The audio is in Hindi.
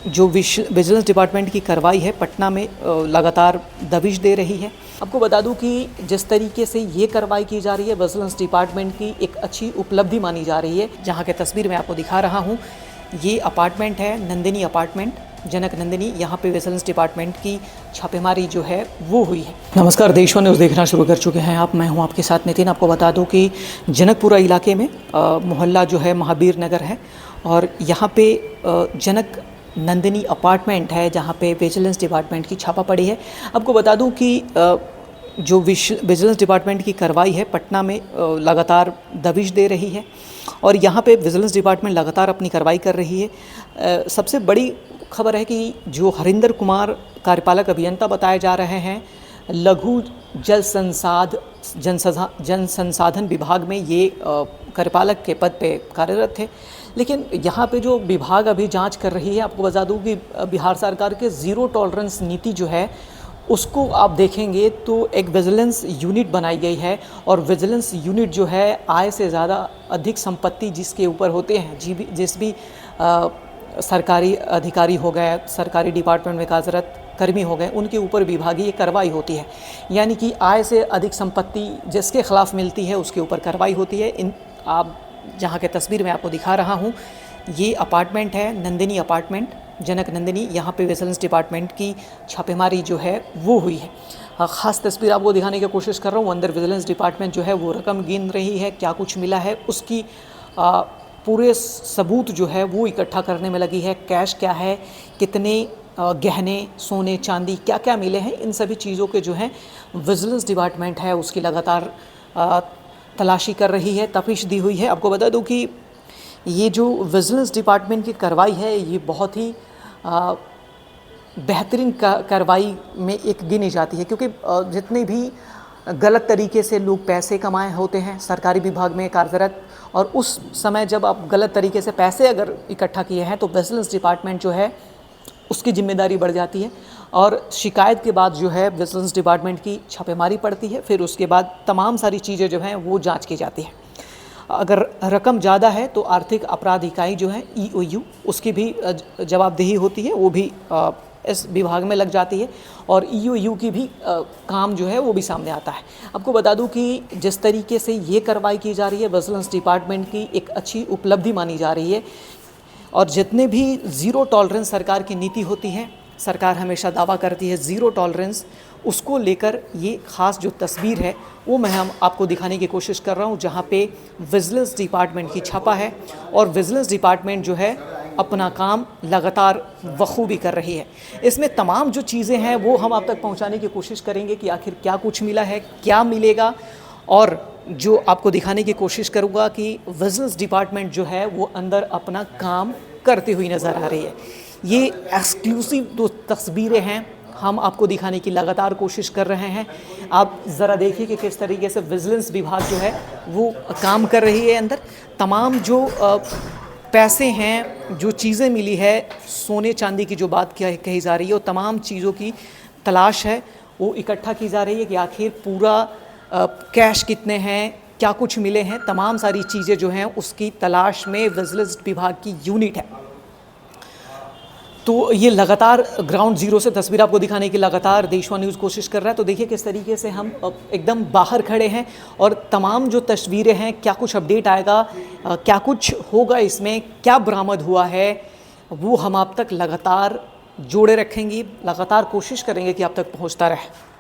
जो विजिलेंस डिपार्टमेंट की कार्रवाई है पटना में लगातार दबिश दे रही है। आपको बता दूं कि जिस तरीके से ये कार्रवाई की जा रही है विजिलेंस डिपार्टमेंट की एक अच्छी उपलब्धि मानी जा रही है। जहां की तस्वीर मैं आपको दिखा रहा हूं, ये अपार्टमेंट है नंदिनी अपार्टमेंट, जनक नंदिनी। यहाँ पे विजिलेंस डिपार्टमेंट की छापेमारी जो है वो हुई है। नमस्कार, देशवा न्यूज़ देखना शुरू कर चुके हैं आप। मैं हूँ आपके साथ नितिन। आपको बता दूं कि जनकपुरा इलाके में मोहल्ला जो है महावीर नगर है और यहाँ पे जनक नंदिनी अपार्टमेंट है जहाँ पे विजिलेंस डिपार्टमेंट की छापा पड़ी है। आपको बता दूं कि जो विजिलेंस डिपार्टमेंट की कार्रवाई है पटना में लगातार दबिश दे रही है और यहाँ पे विजिलेंस डिपार्टमेंट लगातार अपनी कार्रवाई कर रही है। सबसे बड़ी खबर है कि जो हरिंदर कुमार कार्यपालक अभियंता बताए जा रहे हैं, लघु जन संसाधन विभाग में ये कार्यपालक के पद पे कार्यरत थे। लेकिन यहाँ पे जो विभाग अभी जांच कर रही है, आपको बता दूँ कि बिहार सरकार के ज़ीरो टॉलरेंस नीति जो है उसको आप देखेंगे तो एक विजिलेंस यूनिट बनाई गई है और विजिलेंस यूनिट जो है आय से ज़्यादा अधिक संपत्ति जिसके ऊपर होते हैं, जिस भी सरकारी अधिकारी हो गए, सरकारी डिपार्टमेंट में कार्यरत कर्मी हो गए, उनके ऊपर विभागीय कार्रवाई होती है। यानी कि आय से अधिक संपत्ति जिसके खिलाफ मिलती है उसके ऊपर कार्रवाई होती है। आप जहाँ के तस्वीर में आपको दिखा रहा हूँ, ये अपार्टमेंट है नंदिनी अपार्टमेंट, जनक नंदिनी। यहाँ पे विजिलेंस डिपार्टमेंट की छापेमारी जो है वो हुई है। ख़ास तस्वीर आपको दिखाने की कोशिश कर रहा हूँ। अंदर विजिलेंस डिपार्टमेंट जो है वो रकम गिन रही है, क्या कुछ मिला है उसकी पूरे सबूत जो है वो इकट्ठा करने में लगी है। कैश क्या है, कितने गहने, सोने चांदी क्या क्या मिले हैं, इन सभी चीज़ों के जो है विजिलेंस डिपार्टमेंट है उसकी लगातार तलाशी कर रही है, तफ्तीश दी हुई है। आपको बता दूं कि ये जो विजिलेंस डिपार्टमेंट की कार्रवाई है ये बहुत ही बेहतरीन कार्रवाई में एक गिनी जाती है, क्योंकि जितने भी गलत तरीके से लोग पैसे कमाए होते हैं सरकारी विभाग में कार्यरत, और उस समय जब आप गलत तरीके से पैसे अगर इकट्ठा किए हैं तो विजिलेंस डिपार्टमेंट जो है उसकी जिम्मेदारी बढ़ जाती है और शिकायत के बाद जो है विजिलेंस डिपार्टमेंट की छापेमारी पड़ती है। फिर उसके बाद तमाम सारी चीज़ें जो हैं वो जांच की जाती है। अगर रकम ज़्यादा है तो आर्थिक अपराध इकाई जो है EOU उसकी भी जवाबदेही होती है, वो भी इस विभाग में लग जाती है और EOU की भी काम जो है वो भी सामने आता है। आपको बता दूं कि जिस तरीके से ये कार्रवाई की जा रही है विजिलेंस डिपार्टमेंट की एक अच्छी उपलब्धि मानी जा रही है और जितने भी ज़ीरो टॉलरेंस सरकार की नीति होती है, सरकार हमेशा दावा करती है ज़ीरो टॉलरेंस, उसको लेकर ये ख़ास जो तस्वीर है वो मैं आपको दिखाने की कोशिश कर रहा हूँ, जहाँ पे विजिलेंस डिपार्टमेंट की छापा है और विजिलेंस डिपार्टमेंट जो है अपना काम लगातार बखूबी कर रही है। इसमें तमाम जो चीज़ें हैं वो हम आप तक पहुँचाने की कोशिश करेंगे कि आखिर क्या कुछ मिला है, क्या मिलेगा, और जो आपको दिखाने की कोशिश करूँगा कि विजिलेंस डिपार्टमेंट जो है वो अंदर अपना काम करती हुई नज़र आ रही है। ये एक्सक्लूसिव जो तस्वीरें हैं हम आपको दिखाने की लगातार कोशिश कर रहे हैं। आप ज़रा देखिए कि किस तरीके से विजिलेंस विभाग जो है वो काम कर रही है। अंदर तमाम जो पैसे हैं, जो चीज़ें मिली है, सोने चांदी की जो बात कही जा रही है, वो तमाम चीज़ों की तलाश है, वो इकट्ठा की जा रही है कि आखिर पूरा कैश कितने हैं, क्या कुछ मिले हैं, तमाम सारी चीज़ें जो हैं उसकी तलाश में विजिलेंस विभाग की यूनिट है। तो ये लगातार ग्राउंड ज़ीरो से तस्वीर आपको दिखाने की लगातार देशवा न्यूज़ कोशिश कर रहा है। तो देखिए किस तरीके से हम एकदम बाहर खड़े हैं और तमाम जो तस्वीरें हैं, क्या कुछ अपडेट आएगा, क्या कुछ होगा, इसमें क्या बरामद हुआ है, वो हम आप तक लगातार जोड़े रखेंगे, लगातार कोशिश करेंगे कि आप तक पहुंचता रहे।